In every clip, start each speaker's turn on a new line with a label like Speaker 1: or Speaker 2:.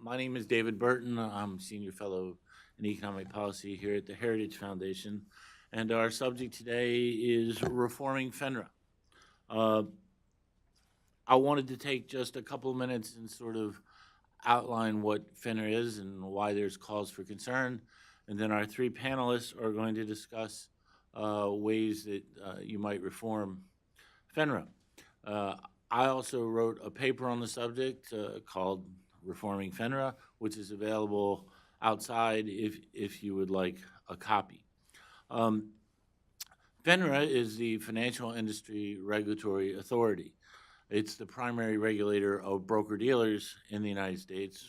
Speaker 1: My name is David Burton. I'm Senior Fellow in Economic Policy here at the Heritage Foundation, and our subject today is reforming FINRA. Uh, I wanted to take just a couple of minutes and sort of outline what FINRA is and why there's cause for concern, and then our three panelists are going to discuss ways that you might reform FINRA. Uh, I also wrote a paper on the subject called Reforming FINRA, which is available outside if you would like a copy. Um, FINRA is the Financial Industry Regulatory Authority. It's the primary regulator of broker-dealers in the United States,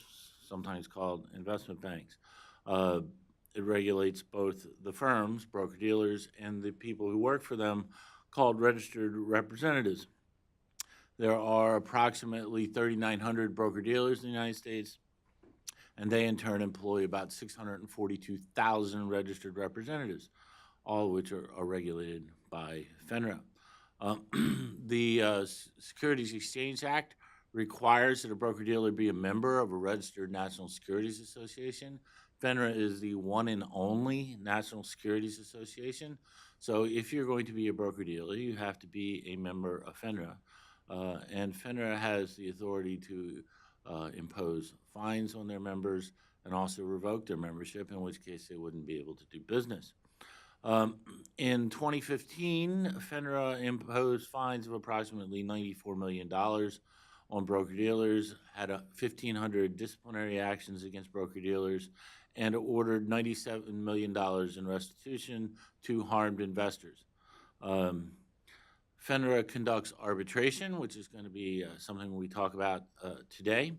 Speaker 1: sometimes called investment banks. Uh, it regulates both the firms, broker-dealers, and the people who work for them, called registered representatives. There are approximately 3,900 broker-dealers in the United States, and they in turn employ about 642,000 registered representatives, all of which are regulated by FINRA. The Securities Exchange Act requires that a broker-dealer be a member of a registered National Securities Association. FINRA is the one and only National Securities Association. So if you're going to be a broker-dealer, you have to be a member of FINRA. And FINRA has the authority to impose fines on their members and also revoke their membership, in which case they wouldn't be able to do business. In 2015, FINRA imposed fines of approximately $94 million on broker-dealers, had 1,500 disciplinary actions against broker-dealers, and ordered $97 million in restitution to harmed investors. FINRA conducts arbitration, which is going to be something we talk about today.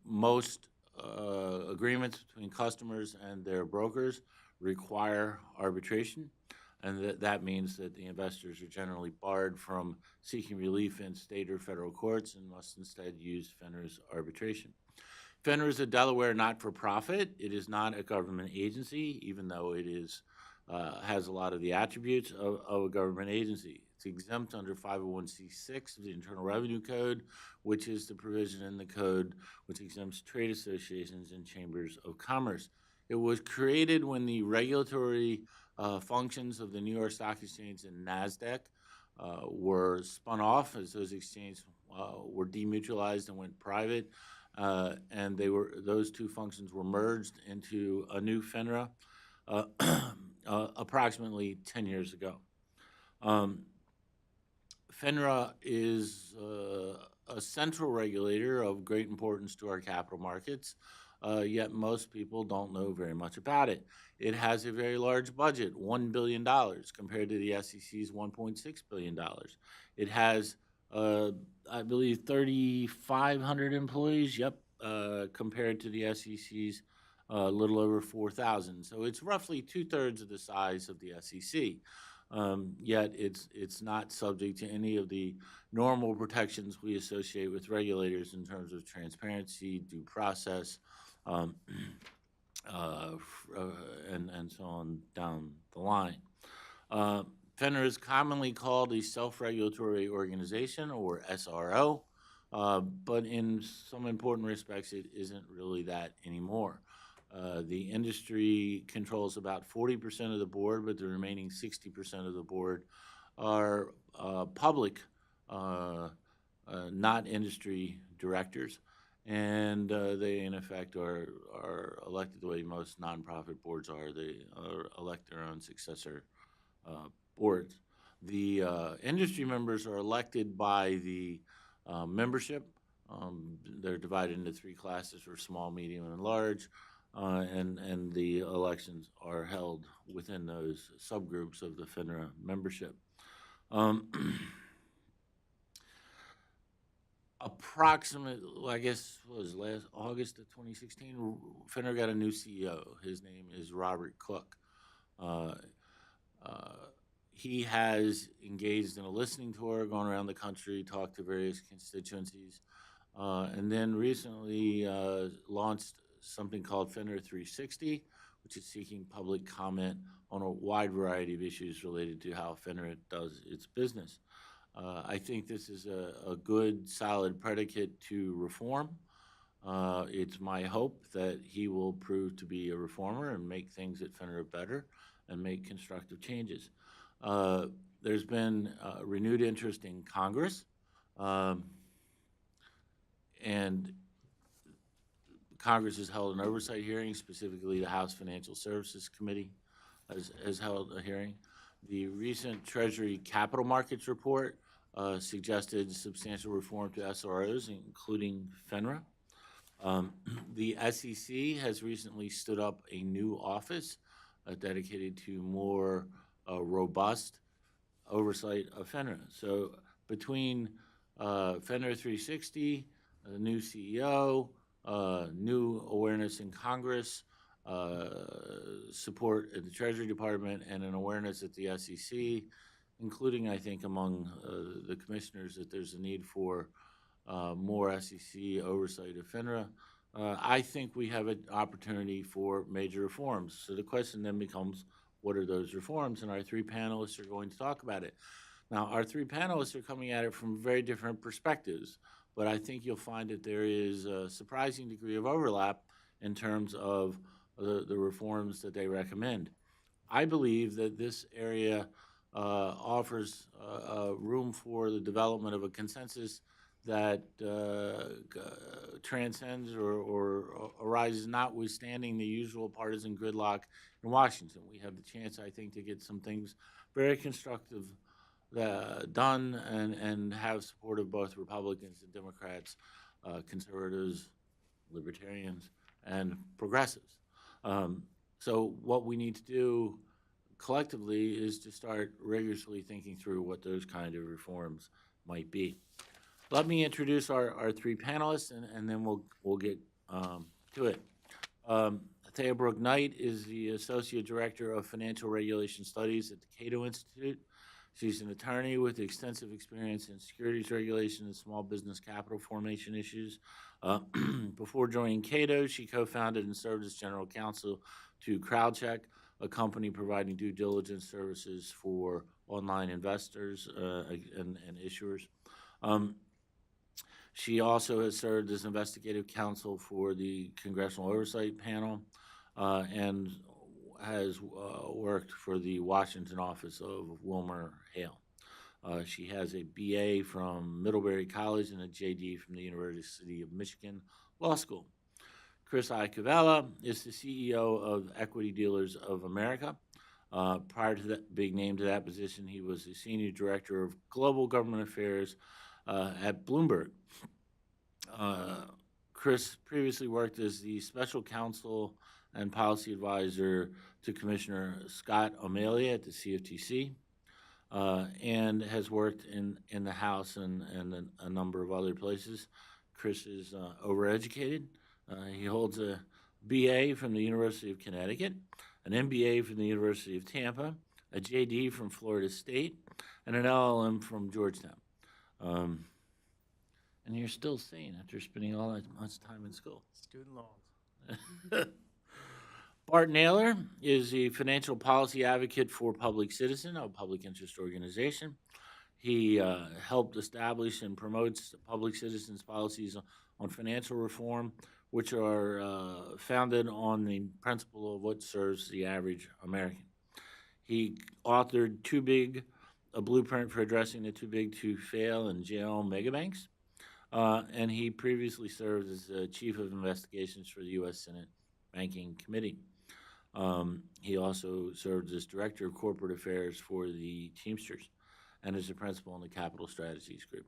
Speaker 1: Most agreements between customers and their brokers require arbitration, and that means that the investors are generally barred from seeking relief in state or federal courts and must instead use FINRA's arbitration. FINRA is a Delaware not-for-profit. It is not a government agency, even though it is has a lot of the attributes of a government agency. It's exempt under 501c6 of the Internal Revenue Code, which is the provision in the code which exempts trade associations and chambers of commerce. It was created when the regulatory functions of the New York Stock Exchange and NASDAQ were spun off as those exchanges were demutualized and went private, and those two functions were merged into a new FINRA approximately 10 years ago. FINRA is a central regulator of great importance to our capital markets, yet most people don't know very much about it. It has a very large budget, $1 billion, compared to the SEC's $1.6 billion. It has, I believe, 3,500 employees, compared to the SEC's a little over 4,000. So it's roughly two-thirds of the size of the SEC. Yet it's not subject to any of the normal protections we associate with regulators in terms of transparency, due process, and so on down the line. FINRA is commonly called a self-regulatory organization, or SRO, but in some important respects, it isn't really that anymore. The industry controls about 40% of the board, but the remaining 60% of the board are public, not industry directors, and they, in effect, are elected the way most nonprofit boards are. They elect their own successor boards. The industry members are elected by the membership. They're divided into three classes for small, medium, and large. And the elections are held within those subgroups of the FINRA membership. Approximately, I guess, was last August of 2016, FINRA got a new CEO. His name is Robert Cook. He has engaged in a listening tour, gone around the country, talked to various constituencies, and then recently launched something called FINRA 360, which is seeking public comment on a wide variety of issues related to how FINRA does its business. I think this is a good, solid predicate to reform. It's my hope that he will prove to be a reformer and make things at FINRA better and make constructive changes. There's been renewed interest in Congress, and Congress has held an oversight hearing, specifically the House Financial Services Committee has held a hearing. The recent Treasury Capital Markets report suggested substantial reform to SROs, including FINRA. The SEC has recently stood up a new office dedicated to more robust oversight of FINRA. So between FINRA 360, the new CEO, new awareness in Congress, support at the Treasury Department, and an awareness at the SEC, including, I think, among the commissioners, that there's a need for more SEC oversight of FINRA. I think we have an opportunity for major reforms. So the question then becomes, what are those reforms? And our three panelists are going to talk about it. Now, our three panelists are coming at it from very different perspectives, but I think you'll find that there is a surprising degree of overlap in terms of the reforms that they recommend. I believe that this area offers room for the development of a consensus that transcends or arises notwithstanding the usual partisan gridlock in Washington. We have the chance, I think, to get some things very constructive done and have support of both Republicans and Democrats, conservatives, libertarians, and progressives. So what we need to do collectively is to start rigorously thinking through what those kind of reforms might be. Let me introduce our three panelists, and then we'll get to it. Thea Brooke Knight is the Associate Director of Financial Regulation Studies at the Cato Institute. She's an attorney with extensive experience in securities regulation and small business capital formation issues. Before joining Cato, she co-founded and served as general counsel to CrowdCheck, a company providing due diligence services for online investors and issuers. She also has served as investigative counsel for the Congressional Oversight Panel and has worked for the Washington office of Wilmer Hale. She has a BA from Middlebury College and a JD from the University of Michigan Law School. Chris Icavella is the CEO of Equity Dealers of America. Prior to that, being named to that position, he was the Senior Director of Global Government Affairs at Bloomberg. Chris previously worked as the Special Counsel and Policy Advisor to Commissioner Scott O'Malley at the CFTC, and has worked in the House and a number of other places. Chris is overeducated. He holds a BA from the University of Connecticut, an MBA from the University of Tampa, a JD from Florida State, and an LLM from Georgetown. And you're still sane after spending all that much time in school.
Speaker 2: Student loans.
Speaker 1: Bart Naylor is a financial policy advocate for Public Citizen, a public interest organization. He helped establish and promotes Public Citizen's policies on financial reform, which are founded on the principle of what serves the average American. He authored a blueprint for addressing the too big to fail and jail megabanks. And he previously served as Chief of Investigations for the U.S. Senate Banking Committee. He also served as Director of Corporate Affairs for the Teamsters and is a principal in the Capital Strategies Group.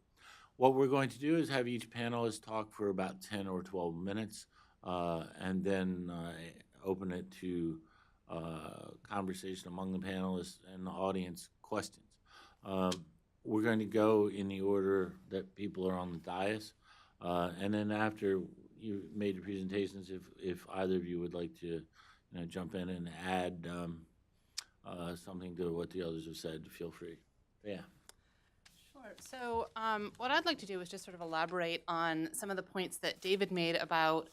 Speaker 1: What we're going to do is have each panelist talk for about 10 or 12 minutes and then open it to conversation among the panelists and the audience questions. We're going to go in the order that people are on the dais. And then after you made your presentations, if either of you would like to jump in and add something to what the others have said, feel free. Yeah.
Speaker 3: Sure. So what I'd like to do is just sort of elaborate on some of the points that David made about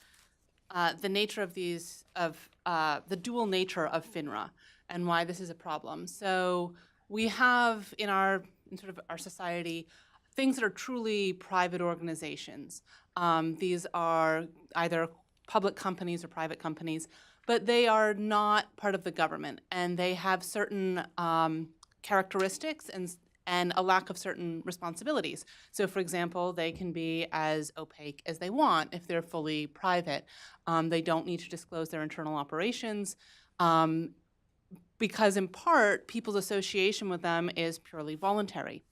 Speaker 3: the nature of the dual nature of FINRA and why this is a problem. So we have in our society things that are truly private organizations. These are either public companies or private companies, but they are not part of the government, and they have certain characteristics and a lack of certain responsibilities. So, for example, they can be as opaque as they want if they're fully private. They don't need to disclose their internal operations because, in part, people's association with them is purely voluntary.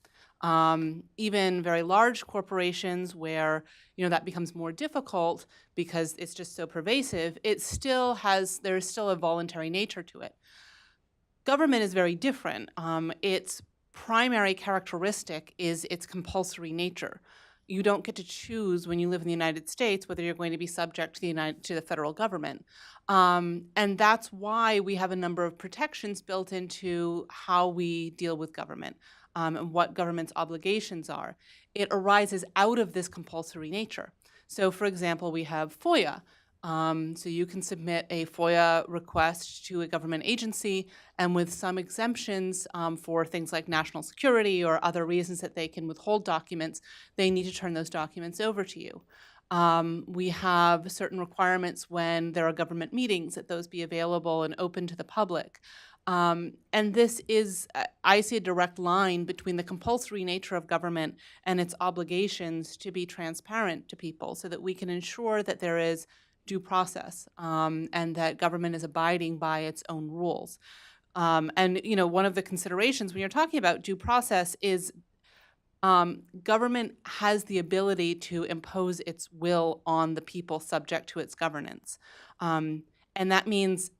Speaker 3: Even very large corporations where that becomes more difficult because it's just so pervasive, there's still a voluntary nature to it. Government is very different. Its primary characteristic is its compulsory nature. You don't get to choose when you live in the United States whether you're going to be subject to the federal government. And that's why we have a number of protections built into how we deal with government. And what government's obligations are. It arises out of this compulsory nature. So, for example, we have FOIA. So you can submit a FOIA request to a government agency, and with some exemptions for things like national security or other reasons that they can withhold documents, they need to turn those documents over to you. We have certain requirements when there are government meetings that those be available and open to the public. And this is, I see a direct line between the compulsory nature of government and its obligations to be transparent to people so that we can ensure that there is due process and that government is abiding by its own rules. And one of the considerations when you're talking about due process is government has the ability to impose its will on the people subject to its governance. And that means,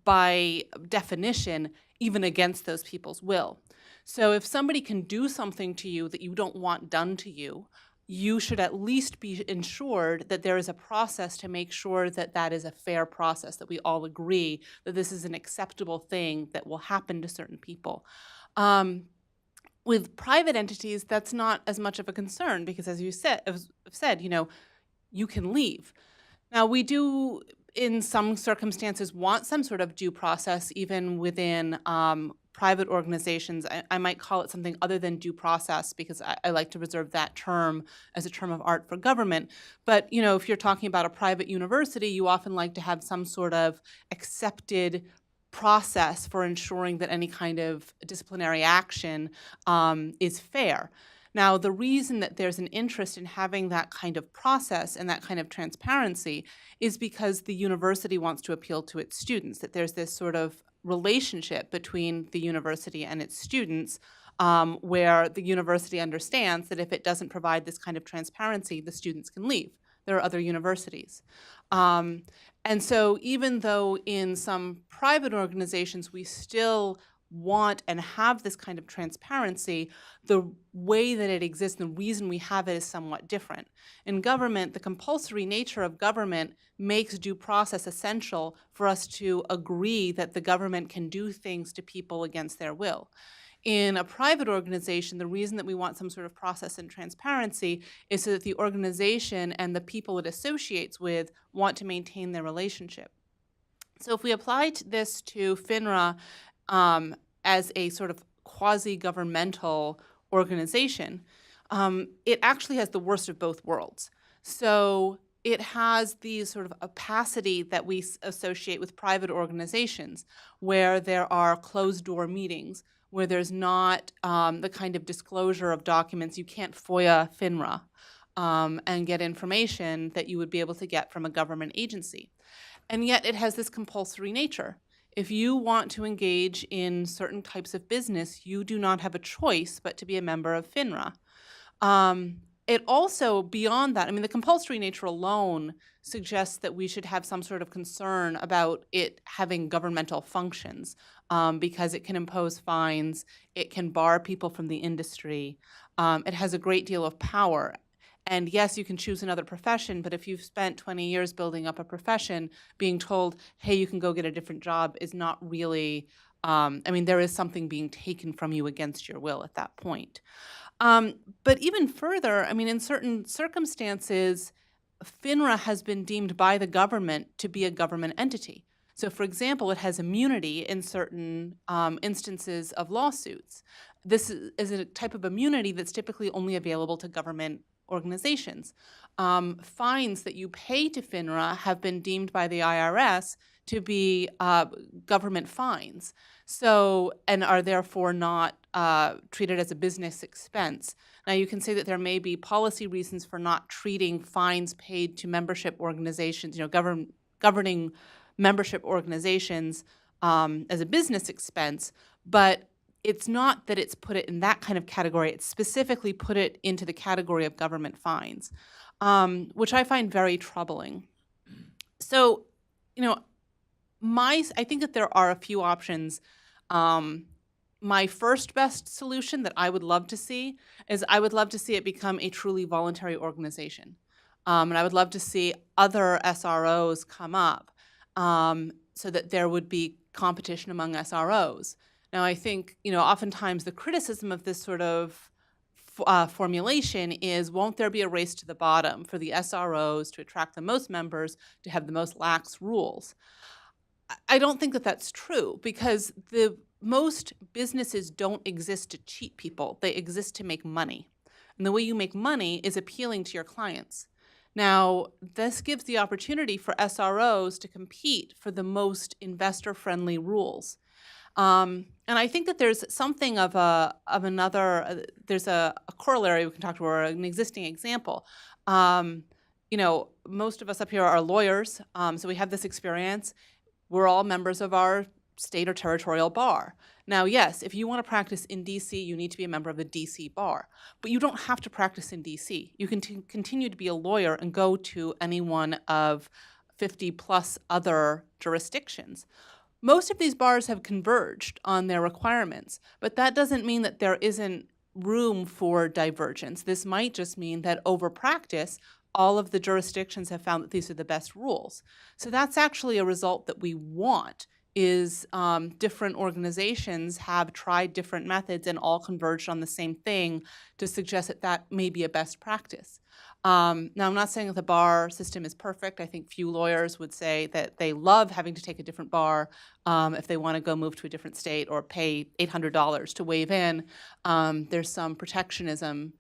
Speaker 3: by definition, even against those people's will. So if somebody can do something to you that you don't want done to you, you should at least be ensured that there is a process to make sure that that is a fair process, that we all agree that this is an acceptable thing that will happen to certain people. With private entities, that's not as much of a concern because, as you said, you can leave. Now, we do, in some circumstances, want some sort of due process even within private organizations. I might call it something other than due process because I like to reserve that term as a term of art for government. But, if you're talking about a private university, you often like to have some sort of accepted process for ensuring that any kind of disciplinary action is fair. Now, the reason that there's an interest in having that kind of process and that kind of transparency is because the university wants to appeal to its students, that there's this sort of relationship between the university and its students where the university understands that if it doesn't provide this kind of transparency, the students can leave. There are other universities. And so even though in some private organizations we still want and have this kind of transparency, the way that it exists, the reason we have it is somewhat different. In government, the compulsory nature of government makes due process essential for us to agree that the government can do things to people against their will. In a private organization, the reason that we want some sort of process and transparency is so that the organization and the people it associates with want to maintain their relationship. So if we apply this to FINRA as a sort of quasi-governmental organization, it actually has the worst of both worlds. So it has the sort of opacity that we associate with private organizations, where there are closed-door meetings, where there's not the kind of disclosure of documents. You can't FOIA FINRA and get information that you would be able to get from a government agency. And yet it has this compulsory nature. If you want to engage in certain types of business, you do not have a choice but to be a member of FINRA. It also, beyond that, the compulsory nature alone suggests that we should have some sort of concern about it having governmental functions because it can impose fines, it can bar people from the industry, it has a great deal of power. And yes, you can choose another profession, but if you've spent 20 years building up a profession, being told, hey, you can go get a different job is not really, there is something being taken from you against your will at that point. But even further, in certain circumstances, FINRA has been deemed by the government to be a government entity. So, for example, it has immunity in certain instances of lawsuits. this is a type of immunity that's typically only available to government organizations. Fines that you pay to FINRA have been deemed by the IRS to be government fines, and are therefore not treated as a business expense. Now, you can say that there may be policy reasons for not treating fines paid to membership organizations, governing membership organizations as a business expense, but it's not that it's put it in that kind of category. It's specifically put it into the category of government fines, which I find very troubling. So, I think that there are a few options. My first best solution that I would love to see is I would love to see it become a truly voluntary organization. And I would love to see other SROs come up so that there would be competition among SROs. Now, I think, oftentimes the criticism of this sort of formulation is, won't there be a race to the bottom for the SROs to attract the most members, to have the most lax rules? I don't think that that's true, because most businesses don't exist to cheat people. They exist to make money. And the way you make money is appealing to your clients. Now, this gives the opportunity for SROs to compete for the most investor-friendly rules. And I think that there's something there's a corollary we can talk to, or an existing example. Most of us up here are lawyers, so we have this experience. We're all members of our state or territorial bar. Now, yes, if you want to practice in D.C., you need to be a member of the D.C. bar. But you don't have to practice in D.C. You can continue to be a lawyer and go to any one of 50-plus other jurisdictions. Most of these bars have converged on their requirements, but that doesn't mean that there isn't room for divergence. This might just mean that over practice, all of the jurisdictions have found that these are the best rules. So that's actually a result that we want, is different organizations have tried different methods and all converged on the same thing to suggest that that may be a best practice. Now, I'm not saying that the bar system is perfect. I think few lawyers would say that they love having to take a different bar if they want to go move to a different state or pay $800 to waive in. There's some protectionism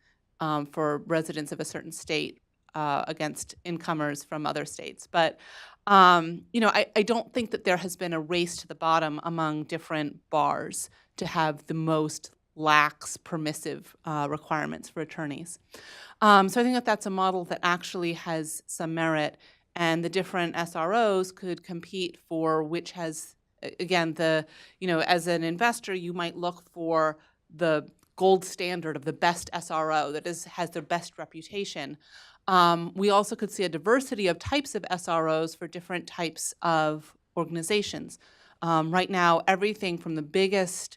Speaker 3: for residents of a certain state against incomers from other states. But, I don't think that there has been a race to the bottom among different bars to have the most lax, permissive requirements for attorneys. So I think that that's a model that actually has some merit, and the different SROs could compete for which has, again, as an investor, you might look for the gold standard of the best SRO that has their best reputation. We also could see a diversity of types of SROs for different types of organizations. Right now, everything from the biggest,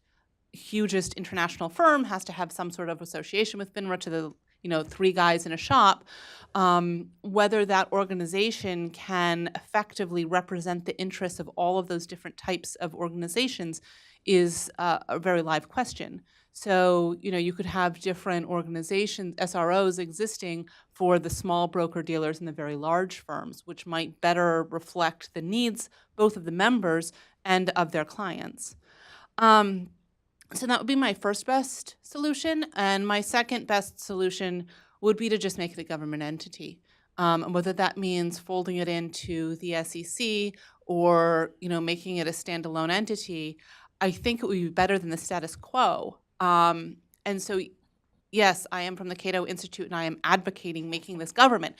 Speaker 3: hugest international firm has to have some sort of association with FINRA to the three guys in a shop. Whether that organization can effectively represent the interests of all of those different types of organizations is a very live question. So, you could have different organizations, SROs, existing for the small broker-dealers and the very large firms, which might better reflect the needs both of the members and of their clients. So that would be my first best solution. And my second best solution would be to just make it a government entity. Whether that means folding it into the SEC or, making it a standalone entity, I think it would be better than the status quo. And so, yes, I am from the Cato Institute and I am advocating making this government.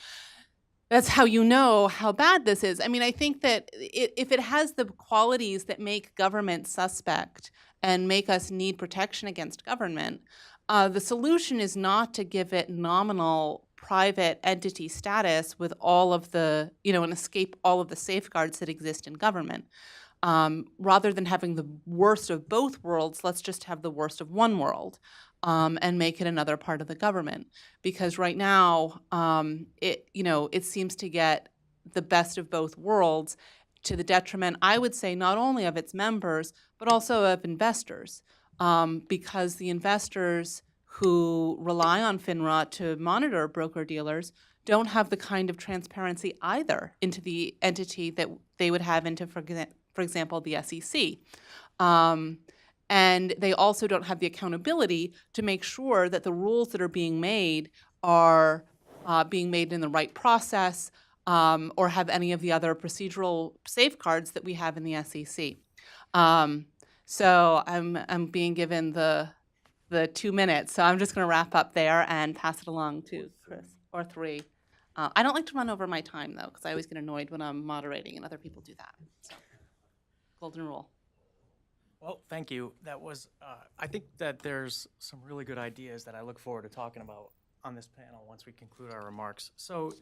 Speaker 3: That's how you know how bad this is. I think that if it has the qualities that make government suspect and make us need protection against government, the solution is not to give it nominal private entity status with all of the, and escape all of the safeguards that exist in government. Rather than having the worst of both worlds, let's just have the worst of one world and make it another part of the government. Because right now, it seems to get the best of both worlds to the detriment, I would say, not only of its members, but also of investors. Because the investors who rely on FINRA to monitor broker-dealers don't have the kind of transparency either into the entity that they would have into, for example, the SEC. And they also don't have the accountability to make sure that the rules that are being made are being made in the right process, or have any of the other procedural safeguards that we have in the SEC. So I'm being given the 2 minutes, so I'm just going to wrap up there and pass it along to Chris, or 3. I don't like to run over my time, though, because I always get annoyed when I'm moderating and other people do that. So, golden rule.
Speaker 2: Well, thank you. That was, I think that there's some really good ideas that I look forward to talking about on this panel once we conclude our remarks. So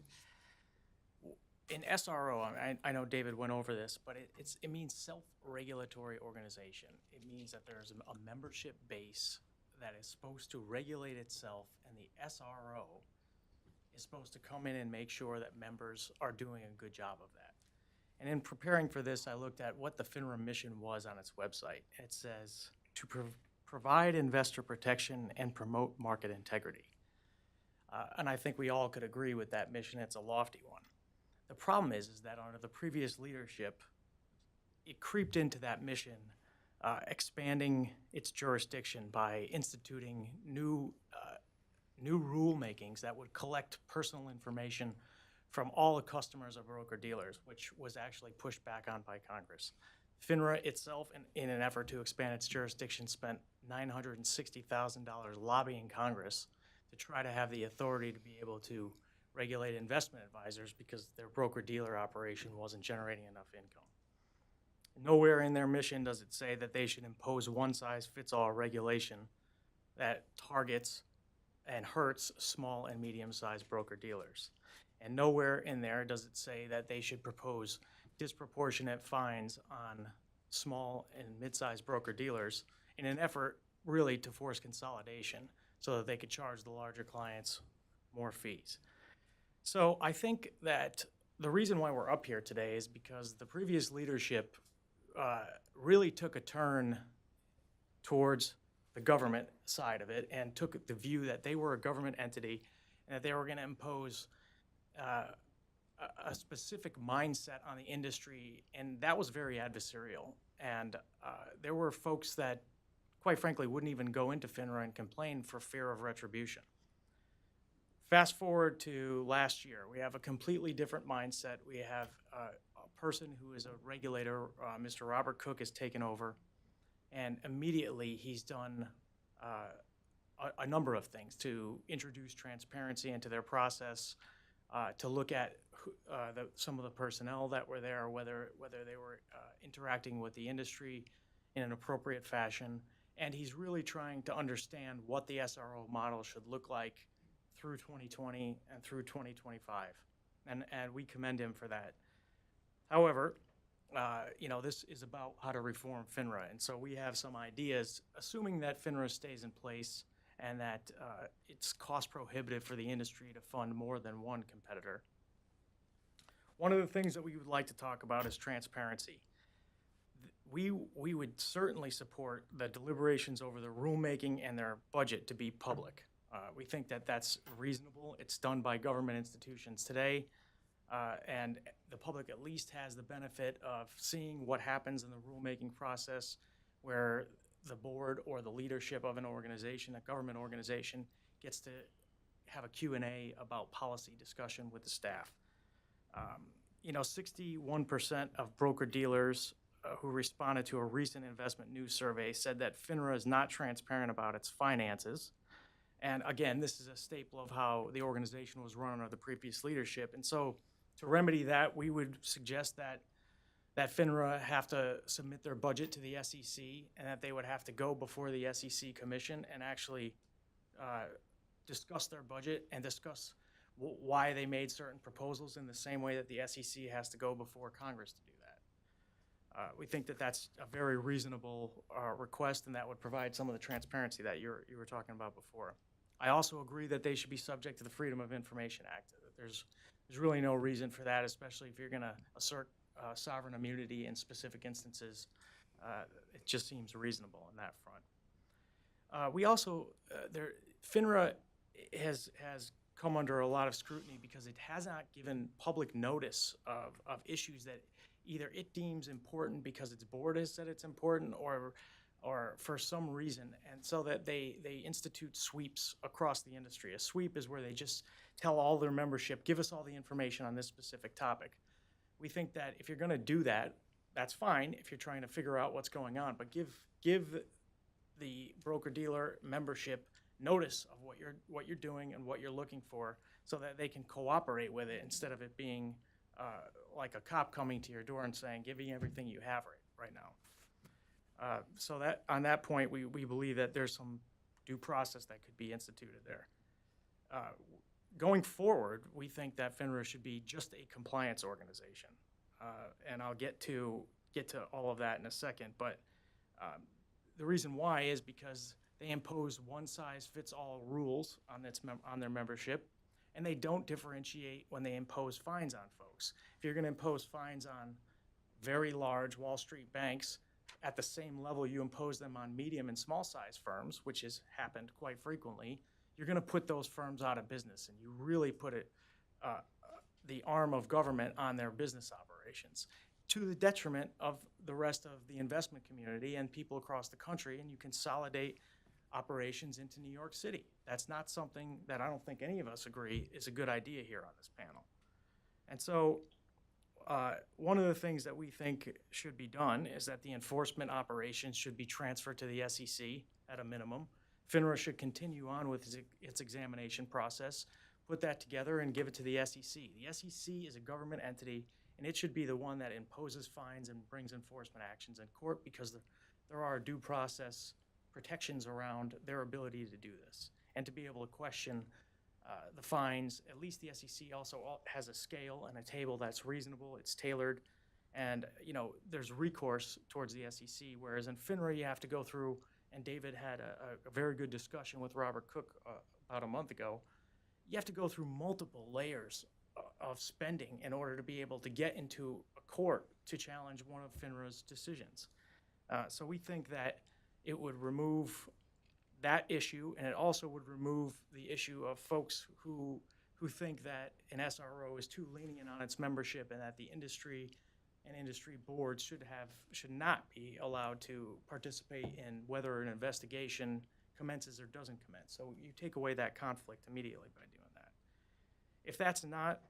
Speaker 2: in SRO, I know David went over this, but it means self-regulatory organization. It means that there's a membership base that is supposed to regulate itself, and the SRO is supposed to come in and make sure that members are doing a good job of that. And in preparing for this, I looked at what the FINRA mission was on its website. It says, to provide investor protection and promote market integrity. And I think we all could agree with that mission. It's a lofty one. The problem is that under the previous leadership, it creeped into that mission, expanding its jurisdiction by instituting new rulemakings that would collect personal information from all the customers of broker-dealers, which was actually pushed back on by Congress. FINRA itself, in an effort to expand its jurisdiction, spent $960,000 lobbying Congress to try to have the authority to be able to regulate investment advisors because their broker-dealer operation wasn't generating enough income. Nowhere in their mission does it say that they should impose one-size-fits-all regulation that targets and hurts small and medium-sized broker-dealers. And nowhere in there does it say that they should propose disproportionate fines on small and mid-sized broker-dealers in an effort really to force consolidation so that they could charge the larger clients more fees. So I think that the reason why we're up here today is because the previous leadership really took a turn towards the government side of it and took the view that they were a government entity and that they were going to impose a specific mindset on the industry, and that was very adversarial. And there were folks that, quite frankly, wouldn't even go into FINRA and complain for fear of retribution. Fast forward to last year, we have a completely different mindset. We have a person who is a regulator, Mr. Robert Cook, has taken over, and immediately he's done a number of things to introduce transparency into their process, to look at some of the personnel that were there, whether they were interacting with the industry in an appropriate fashion. And he's really trying to understand what the SRO model should look like through 2020 and through 2025. And we commend him for that. However, this is about how to reform FINRA. And so we have some ideas, assuming that FINRA stays in place and that it's cost prohibitive for the industry to fund more than one competitor. One of the things that we would like to talk about is transparency. We would certainly support the deliberations over the rulemaking and their budget to be public. We think that that's reasonable. It's done by government institutions today, and the public at least has the benefit of seeing what happens in the rulemaking process, where the board or the leadership of an organization, a government organization, gets to have a Q&A about policy discussion with the staff. 61% of broker-dealers who responded to a recent investment news survey said that FINRA is not transparent about its finances. And again, this is a staple of how the organization was run under the previous leadership. And so to remedy that, we would suggest that FINRA have to submit their budget to the SEC and that they would have to go before the SEC Commission and actually discuss their budget and discuss why they made certain proposals in the same way that the SEC has to go before Congress to do that. We think that that's a very reasonable request, and that would provide some of the transparency that you were talking about before. I also agree that they should be subject to the Freedom of Information Act. There's really no reason for that, especially if you're going to assert sovereign immunity in specific instances. It just seems reasonable in that front. We also, FINRA has come under a lot of scrutiny because it has not given public notice of issues that either it deems important because its board has said it's important, or or for some reason, and so that they institute sweeps across the industry. A sweep is where they just tell all their membership, give us all the information on this specific topic. We think that if you're going to do that, that's fine if you're trying to figure out what's going on, but give the broker-dealer membership notice of what you're doing and what you're looking for, so that they can cooperate with it instead of it being like a cop coming to your door and saying, give me everything you have right now. So that on that point, we believe that there's some due process that could be instituted there. Going forward, we think that FINRA should be just a compliance organization, and I'll get to all of that in a second. But the reason why is because they impose one-size-fits-all rules on their membership, and they don't differentiate when they impose fines on folks. If you're going to impose fines on very large Wall Street banks, at the same level you impose them on medium and small-size firms, which has happened quite frequently, you're going to put those firms out of business, and you really put the arm of government on their business operations, to the detriment of the rest of the investment community and people across the country, and you consolidate operations into New York City. That's not something that I don't think any of us agree is a good idea here on this panel. And so one of the things that we think should be done is that the enforcement operations should be transferred to the SEC at a minimum. FINRA should continue on with its examination process, put that together, and give it to the SEC. The SEC is a government entity, and it should be the one that imposes fines and brings enforcement actions in court, because there are due process protections around their ability to do this and to be able to question the fines. At least the SEC also has a scale and a table that's reasonable, it's tailored, and there's recourse towards the SEC, whereas in FINRA you have to go through, and David had a very good discussion with Robert Cook about a month ago, you have to go through multiple layers of spending in order to be able to get into a court to challenge one of FINRA's decisions. So we think that it would remove that issue, and it also would remove the issue of folks who think that an SRO is too lenient on its membership, and that the industry and industry boards should not be allowed to participate in whether an investigation commences or doesn't commence. So you take away that conflict immediately by doing that. If that's not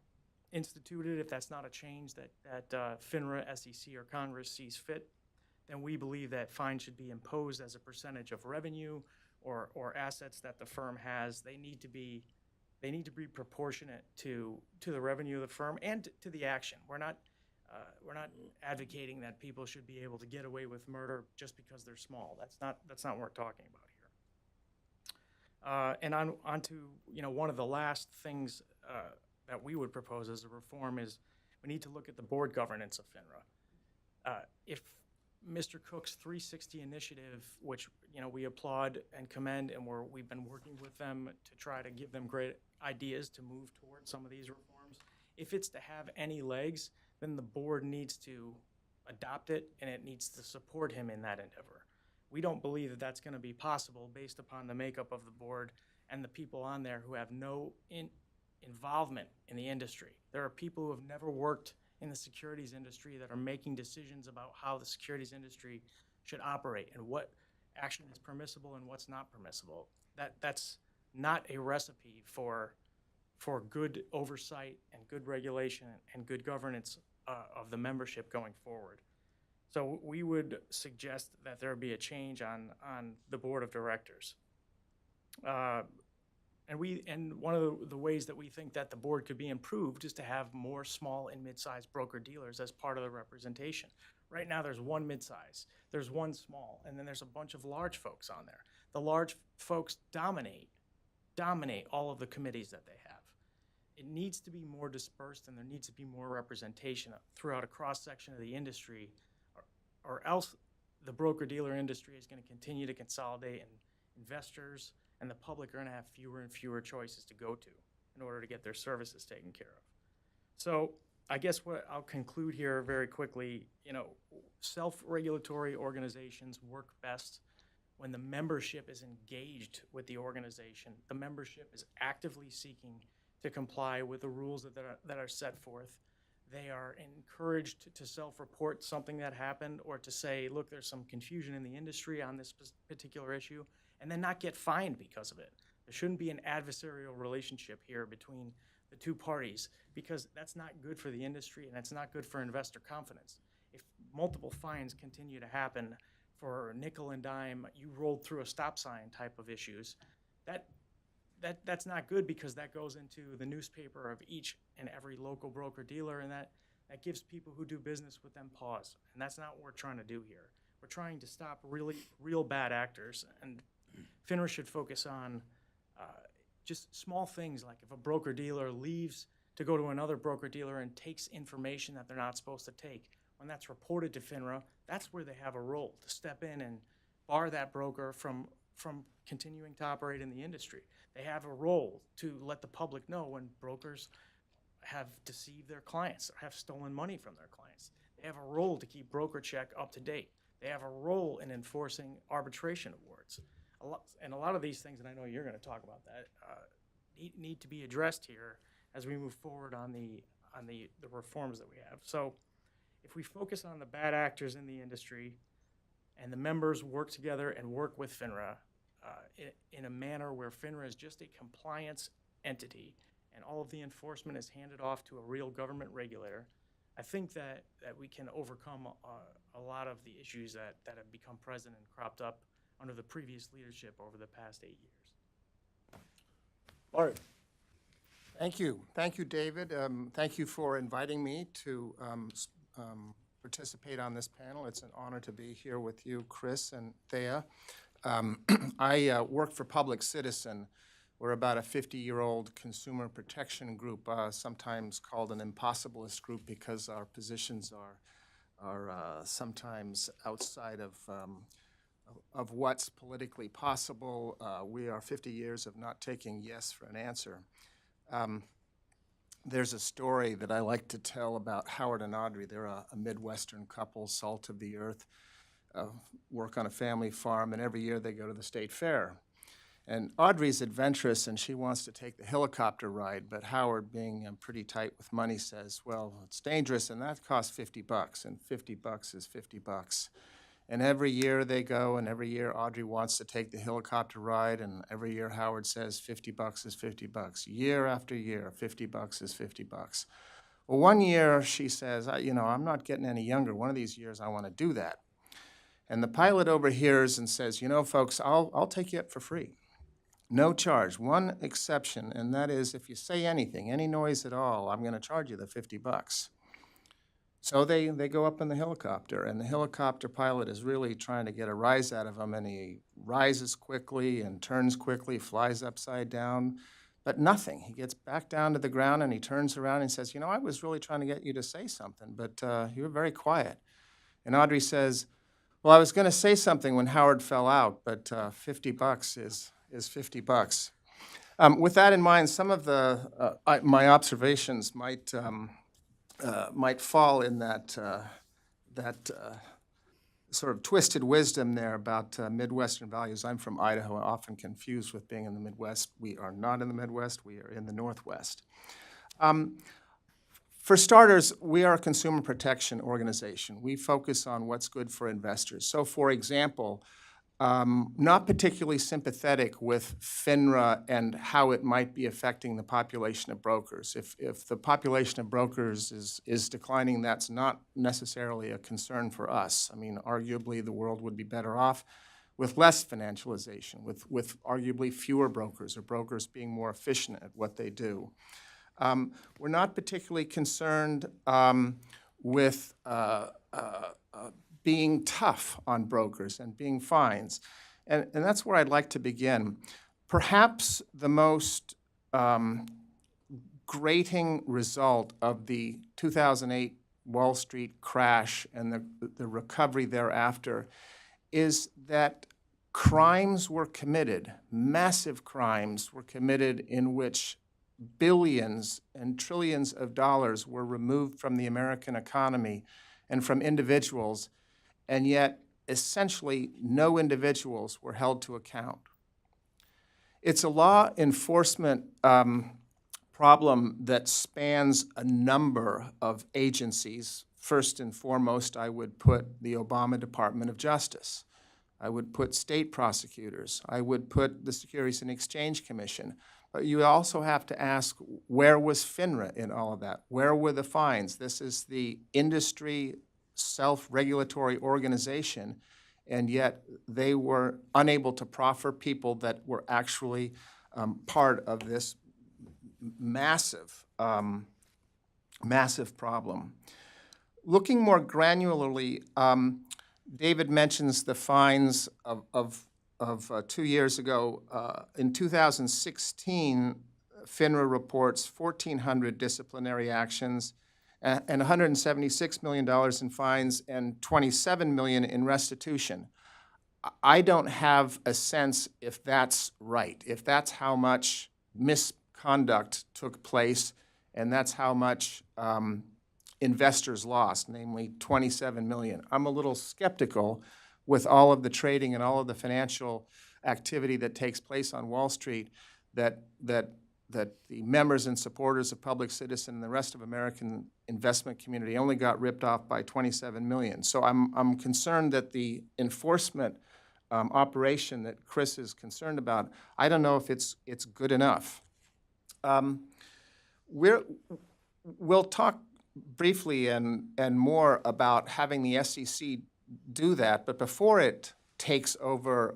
Speaker 2: instituted, if that's not a change that FINRA, SEC, or Congress sees fit, then we believe that fines should be imposed as a percentage of revenue or assets that the firm has. They need to be proportionate to the revenue of the firm and to the action. We're not advocating that people should be able to get away with murder just because they're small. That's not what we're talking about here. And on to one of the last things that we would propose as a reform is we need to look at the board governance of FINRA. If Mr. Cook's 360 initiative, which we applaud and commend, and we've been working with them to try to give them great ideas to move towards some of these reforms, if it's to have any legs, then the board needs to adopt it, and it needs to support him in that endeavor. We don't believe that that's going to be possible based upon the makeup of the board and the people on there who have no involvement in the industry. There are people who have never worked in the securities industry that are making decisions about how the securities industry should operate and what action is permissible and what's not permissible. That's not a recipe for good oversight and good regulation and good governance of the membership going forward. So we would suggest that there be a change on the board of directors. And one of the ways that we think that the board could be improved is to have more small and mid-sized broker-dealers as part of the representation. Right now, there's one mid-size, there's one small, and then there's a bunch of large folks on there. The large folks dominate all of the committees that they have. It needs to be more dispersed, and there needs to be more representation throughout a cross-section of the industry, or else the broker-dealer industry is going to continue to consolidate, and investors and the public are going to have fewer and fewer choices to go to in order to get their services taken care of. So I guess what I'll conclude here very quickly, self-regulatory organizations work best when the membership is engaged with the organization. The membership is actively seeking to comply with the rules that are set forth. They are encouraged to self-report something that happened or to say, look, there's some confusion in the industry on this particular issue, and then not get fined because of it. There shouldn't be an adversarial relationship here between the two parties because that's not good for the industry and it's not good for investor confidence. If multiple fines continue to happen for nickel and dime, you rolled through a stop sign type of issues, that's not good because that goes into the newspaper of each and every local broker-dealer, and that gives people who do business with them pause. And that's not what we're trying to do here. We're trying to stop real bad actors, and FINRA should focus on just small things like if a broker-dealer leaves to go to another broker-dealer and takes information that they're not supposed to take. When that's reported to FINRA, that's where they have a role to step in and bar that broker from continuing to operate in the industry. They have a role to let the public know when brokers have deceived their clients or have stolen money from their clients. They have a role to keep BrokerCheck up to date. They have a role in enforcing arbitration awards. A lot of these things, and I know you're going to talk about that, need to be addressed here as we move forward on the reforms that we have. So if we focus on the bad actors in the industry and the members work together and work with FINRA in a manner where FINRA is just a compliance entity and all of the enforcement is handed off to a real government regulator, I think that we can overcome a lot of the issues that have become present and cropped up under the previous leadership over the past 8 years.
Speaker 1: Art.
Speaker 4: Thank you. Thank you, David. Thank you for inviting me to participate on this panel. It's an honor to be here with you, Chris and Thea. I work for Public Citizen. We're about a 50-year-old consumer protection group, sometimes called an impossibilist group because our positions are sometimes outside of what's politically possible. We are 50 years of not taking yes for an answer. There's a story that I like to tell about Howard and Audrey. They're a Midwestern couple, salt of the earth, work on a family farm, and every year they go to the state fair. And Audrey's adventurous, and she wants to take the helicopter ride, but Howard, being pretty tight with money, says, well, it's dangerous, and that costs $50, and $50 is $50. And every year they go, and every year Audrey wants to take the helicopter ride, and every year Howard says $50 is $50. Year after year, $50 is $50. Well, one year she says, I'm not getting any younger. One of these years I want to do that. And the pilot overhears and says, folks, I'll take you up for free. No charge. One exception, and that is if you say anything, any noise at all, I'm going to charge you the $50. So they go up in the helicopter, and the helicopter pilot is really trying to get a rise out of him, and he rises quickly and turns quickly, flies upside down, but nothing. He gets back down to the ground, and he turns around and says, I was really trying to get you to say something, but you were very quiet. And Audrey says, well, I was going to say something when Howard fell out, but $50 is $50. With that in mind, some of my observations might fall in that sort of twisted wisdom there about Midwestern values. I'm from Idaho, often confused with being in the Midwest. We are not in the Midwest. We are in the Northwest. For starters, we are a consumer protection organization. We focus on what's good for investors. So, for example, not particularly sympathetic with FINRA and how it might be affecting the population of brokers. If the population of brokers is declining, that's not necessarily a concern for us. I mean, arguably the world would be better off with less financialization, with arguably fewer brokers or brokers being more efficient at what they do. We're not particularly concerned with being tough on brokers and being fines. And that's where I'd like to begin. Perhaps the most grating result of the 2008 Wall Street crash and the recovery thereafter is that crimes were committed, massive crimes were committed in which billions and trillions of dollars were removed from the American economy and from individuals, and yet essentially no individuals were held to account. It's a law enforcement problem that spans a number of agencies. First and foremost, I would put the Obama Department of Justice. I would put state prosecutors. I would put the Securities and Exchange Commission. But you also have to ask, where was FINRA in all of that? Where were the fines? This is the industry self-regulatory organization, and yet they were unable to proffer people that were actually part of this massive, massive problem. Looking more granularly, David mentions the fines of 2 years ago. In 2016, FINRA reports 1,400 disciplinary actions and $176 million in fines and $27 million in restitution. I don't have a sense if that's right, if that's how much misconduct took place, and that's how much investors lost, namely $27 million. I'm a little skeptical with all of the trading and all of the financial activity that takes place on Wall Street that the members and supporters of Public Citizen and the rest of American investment community only got ripped off by $27 million. So I'm concerned that the enforcement operation that Chris is concerned about, I don't know if it's good enough. We'll talk briefly and more about having the SEC do that, but before it takes over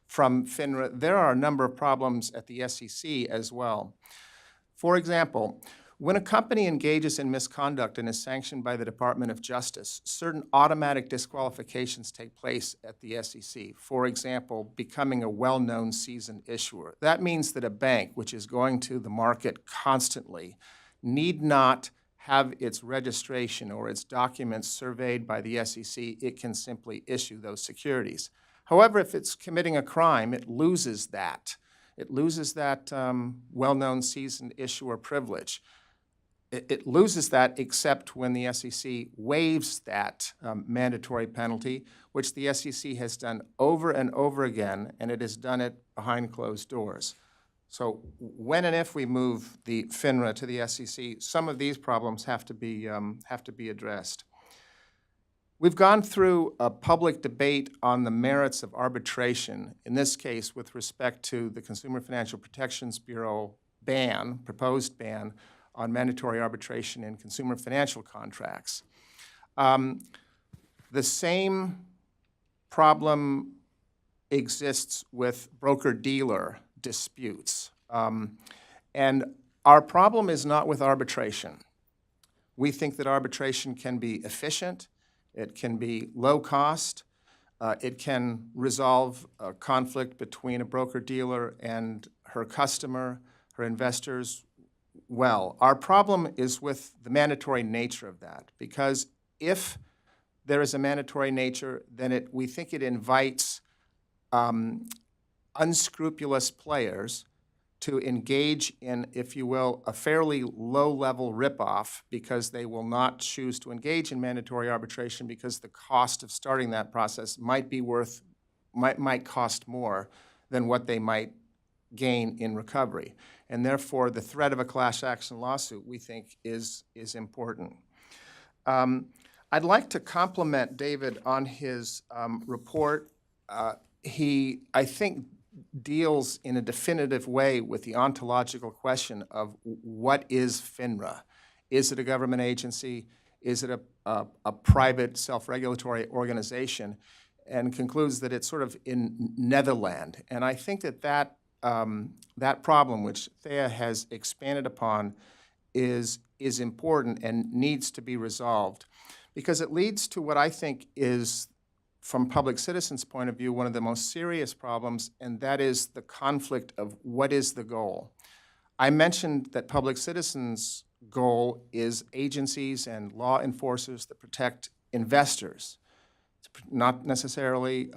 Speaker 4: from FINRA, there are a number of problems at the SEC as well. For example, when a company engages in misconduct and is sanctioned by the Department of Justice, certain automatic disqualifications take place at the SEC. For example, becoming a well-known seasoned issuer. That means that a bank, which is going to the market constantly, need not have its registration or its documents surveyed by the SEC. It can simply issue those securities. However, if it's committing a crime, it loses that. It loses that well-known seasoned issuer privilege. It loses that except when the SEC waives that mandatory penalty, which the SEC has done over and over again, and it has done it behind closed doors. So when and if we move the FINRA to the SEC, some of these problems have to be addressed. We've gone through a public debate on the merits of arbitration, in this case with respect to the Consumer Financial Protections Bureau proposed ban on mandatory arbitration in consumer financial contracts. The same problem exists with broker-dealer disputes. And our problem is not with arbitration. We think that arbitration can be efficient, it can be low cost, it can resolve a conflict between a broker-dealer and her customer, her investors, well. Our problem is with the mandatory nature of that, because if there is a mandatory nature, then we think it invites unscrupulous players to engage in, if you will, a fairly low-level ripoff because they will not choose to engage in mandatory arbitration because the cost of starting that process might cost more than what they might gain in recovery. And therefore, the threat of a class action lawsuit, we think, is important. I'd like to compliment David on his report. He, I think, deals in a definitive way with the ontological question of what is FINRA? Is it a government agency? Is it a private self-regulatory organization? And concludes that it's sort of in Netherland. And I think that problem, which Thea has expanded upon, is important and needs to be resolved because it leads to what I think is, from Public Citizen's point of view, one of the most serious problems, and that is the conflict of what is the goal. I mentioned that Public Citizen's goal is agencies and law enforcers that protect investors, not necessarily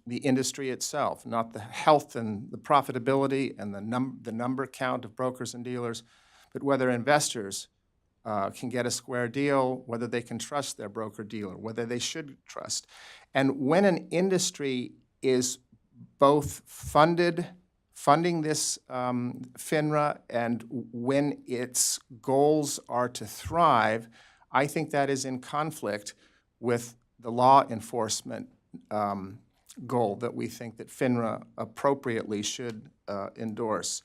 Speaker 4: the industry itself, not the health and the profitability and the number count of brokers and dealers, but whether investors can get a square deal, whether they can trust their broker-dealer, whether they should trust. And when an industry is both funded funding this FINRA and when its goals are to thrive, I think that is in conflict with the law enforcement goal that we think that FINRA appropriately should endorse.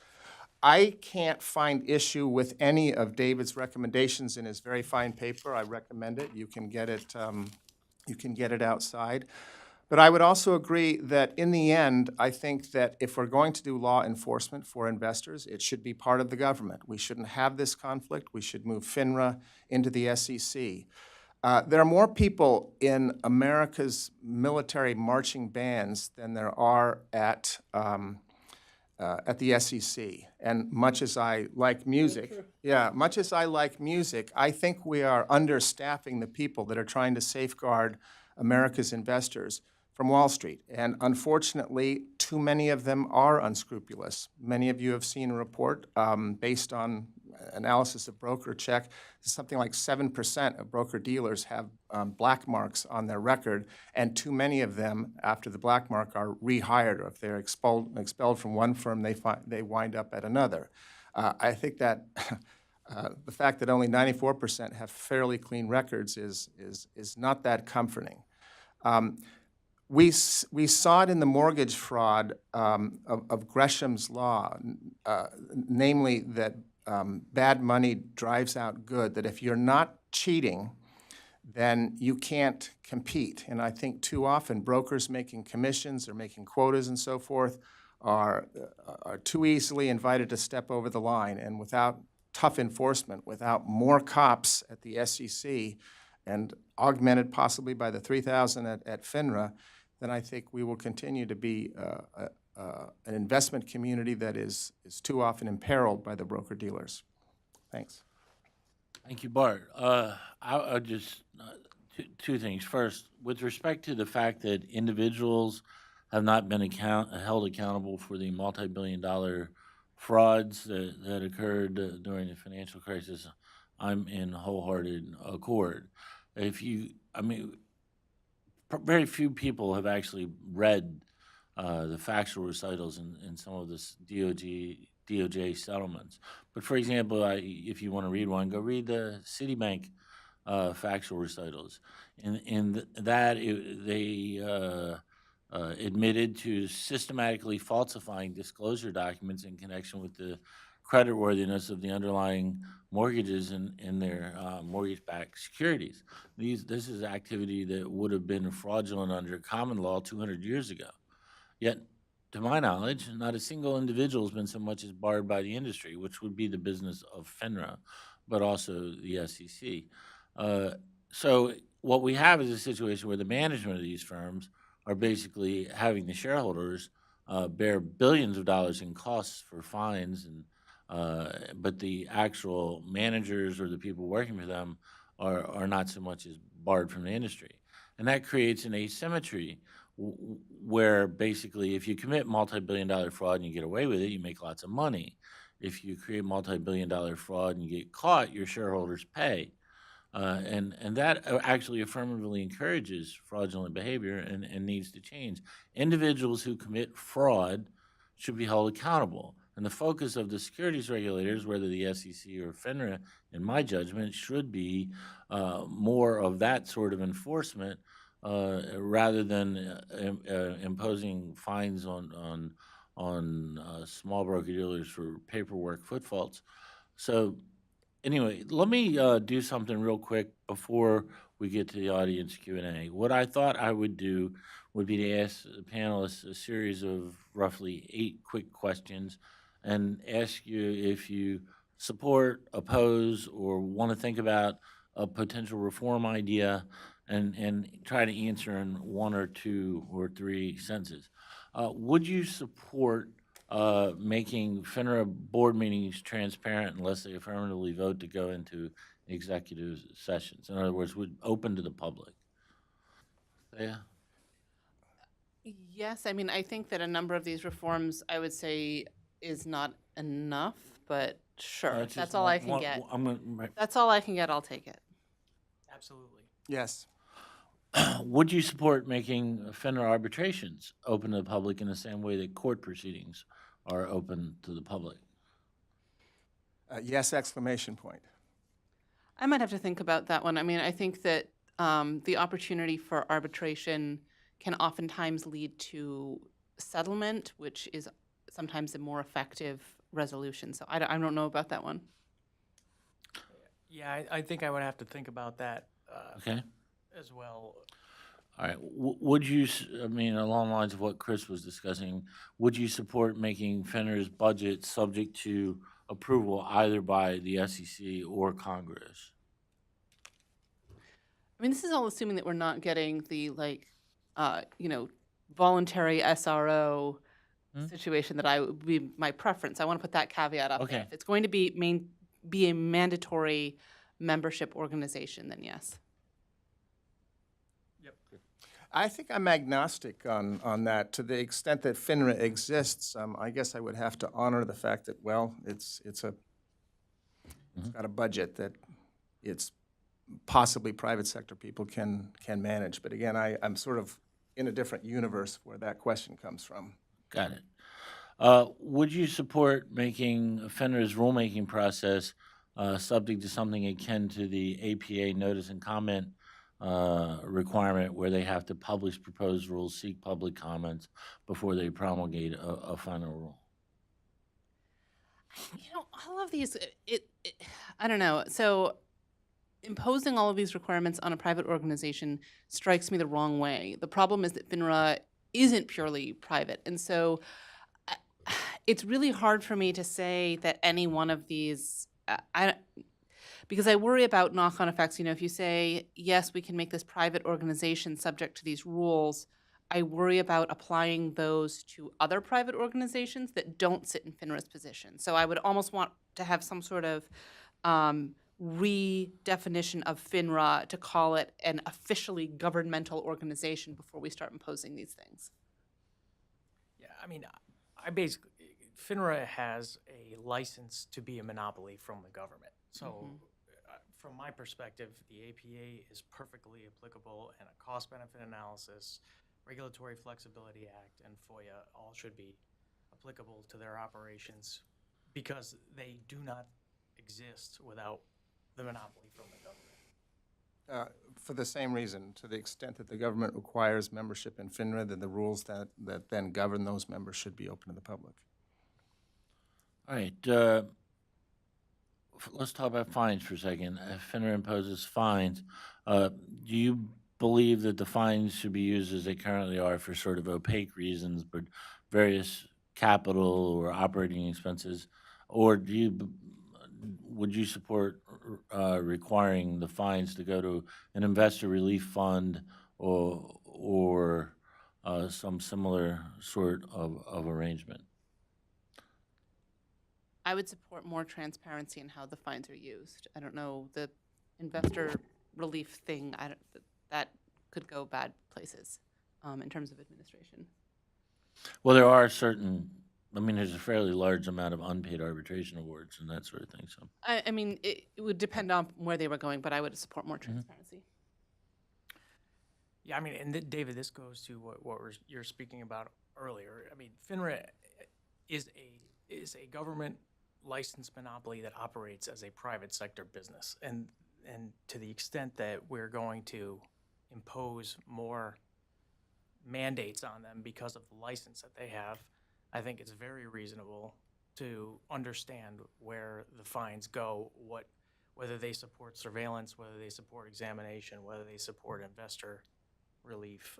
Speaker 4: I can't find issue with any of David's recommendations in his very fine paper. I recommend it. You can get it. You can get it outside. But I would also agree that in the end, I think that if we're going to do law enforcement for investors, it should be part of the government. We shouldn't have this conflict. We should move FINRA into the SEC. There are more people in America's military marching bands than there are at the SEC. And much as I like music, I think we are understaffing the people that are trying to safeguard America's investors from Wall Street. And unfortunately, too many of them are unscrupulous. Many of you have seen a report based on analysis of broker check. Something like 7% of broker-dealers have black marks on their record, and too many of them, after the black mark, are rehired, or if they're expelled from one firm, they wind up at another. I think that the fact that only 94% have fairly clean records is not that comforting. We saw it in the mortgage fraud of Gresham's law, namely that bad money drives out good, that if you're not cheating, then you can't compete. And I think too often brokers making commissions or making quotas and so forth are too easily invited to step over the line. And without tough enforcement, without more cops at the SEC, and augmented possibly by the 3,000 at FINRA, then I think we will continue to be an investment community that is too often imperiled by the broker-dealers. Thanks.
Speaker 1: Thank you, Bart. I'll just, two things. First, with respect to the fact that individuals have not been held accountable for the multi-billion-dollar frauds that occurred during the financial crisis, I'm in wholehearted accord. Very few people have actually read the factual recitals in some of this DOJ settlements. But for example, if you want to read one, go read the Citibank factual recitals. In that, they admitted to systematically falsifying disclosure documents in connection with the creditworthiness of the underlying mortgages in their mortgage-backed securities. This is activity that would have been fraudulent under common law 200 years ago. Yet, to my knowledge, not a single individual has been so much as barred by the industry, which would be the business of FINRA, but also the SEC. So what we have is a situation where the management of these firms are basically having the shareholders bear billions of dollars in costs for fines, but the actual managers or the people working for them are not so much as barred from the industry. And that creates an asymmetry where basically if you commit multi-billion-dollar fraud and you get away with it, you make lots of money. If you create multi-billion-dollar fraud and you get caught, your shareholders pay. And that actually affirmatively encourages fraudulent behavior and needs to change. Individuals who commit fraud should be held accountable. And the focus of the securities regulators, whether the SEC or FINRA, in my judgment, should be more of that sort of enforcement rather than imposing fines on small broker-dealers for paperwork foot faults. So anyway, let me do something real quick before we get to the audience Q&A. What I thought I would do would be to ask the panelists a series of roughly 8 quick questions and ask you if you support, oppose, or want to think about a potential reform idea and try to answer in 1 or 2 or 3 sentences. Would you support making FINRA board meetings transparent unless they affirmatively vote to go into executive sessions? In other words, would open to the public? Yeah.
Speaker 3: Yes, I mean, I think that a number of these reforms, I would say, is not enough, but sure, that's all I can get. That's all I can get, I'll take it.
Speaker 2: Absolutely.
Speaker 4: Yes.
Speaker 1: Would you support making FINRA arbitrations open to the public in the same way that court proceedings are open to the public?
Speaker 4: Yes, exclamation point.
Speaker 3: I might have to think about that one. I mean, I think that the opportunity for arbitration can oftentimes lead to settlement, which is sometimes a more effective resolution. So I don't know about that one.
Speaker 2: Yeah, I think I would have to think about that
Speaker 1: Okay.
Speaker 2: as well.
Speaker 1: All right. Would you, I mean, along the lines of what Chris was discussing, would you support making FINRA's budget subject to approval either by the SEC or Congress?
Speaker 3: I mean, this is all assuming that we're not getting the voluntary SRO situation that would be my preference. I want to put that caveat up there.
Speaker 1: Okay.
Speaker 3: If it's going to be a mandatory membership organization, then yes.
Speaker 4: I think I'm agnostic on that. To the extent that FINRA exists, I guess I would have to honor the fact that, well, it's got a budget that it's possibly private sector people can manage. But again, I'm sort of in a different universe where that question comes from.
Speaker 1: Got it. Would you support making FINRA's rulemaking process subject to something akin to the APA notice and comment requirement where they have to publish proposed rules, seek public comments before they promulgate a final rule?
Speaker 3: All of these, I don't know. So imposing all of these requirements on a private organization strikes me the wrong way. The problem is that FINRA isn't purely private. And so it's really hard for me to say that any one of these, because I worry about knock-on effects. If you say, yes, we can make this private organization subject to these rules, I worry about applying those to other private organizations that don't sit in FINRA's position. So I would almost want to have some sort of redefinition of FINRA to call it an officially governmental organization before we start imposing these things.
Speaker 2: Yeah, I mean, FINRA has a license to be a monopoly from the government. So from my perspective, the APA is perfectly applicable, and a cost-benefit analysis, Regulatory Flexibility Act, and FOIA all should be applicable to their operations because they do not exist without the monopoly from the government.
Speaker 4: For the same reason, to the extent that the government requires membership in FINRA, then the rules that then govern those members should be open to the public.
Speaker 1: All right. Let's talk about fines for a second. If FINRA imposes fines, do you believe that the fines should be used as they currently are for sort of opaque reasons, but various capital or operating expenses, or would you support requiring the fines to go to an investor relief fund or some similar sort of arrangement?
Speaker 3: I would support more transparency in how the fines are used. I don't know, the investor relief thing, that could go bad places in terms of administration.
Speaker 1: Well, there are certain, there's a fairly large amount of unpaid arbitration awards and that sort of thing. So
Speaker 3: I mean, it would depend on where they were going, but I would support more transparency.
Speaker 2: Yeah, I mean, and David, this goes to what you're speaking about earlier. I mean, FINRA is a government licensed monopoly that operates as a private sector business, and to the extent that we're going to impose more mandates on them because of the license that they have, I think it's very reasonable to understand where the fines go, whether they support surveillance, whether they support examination, whether they support investor relief.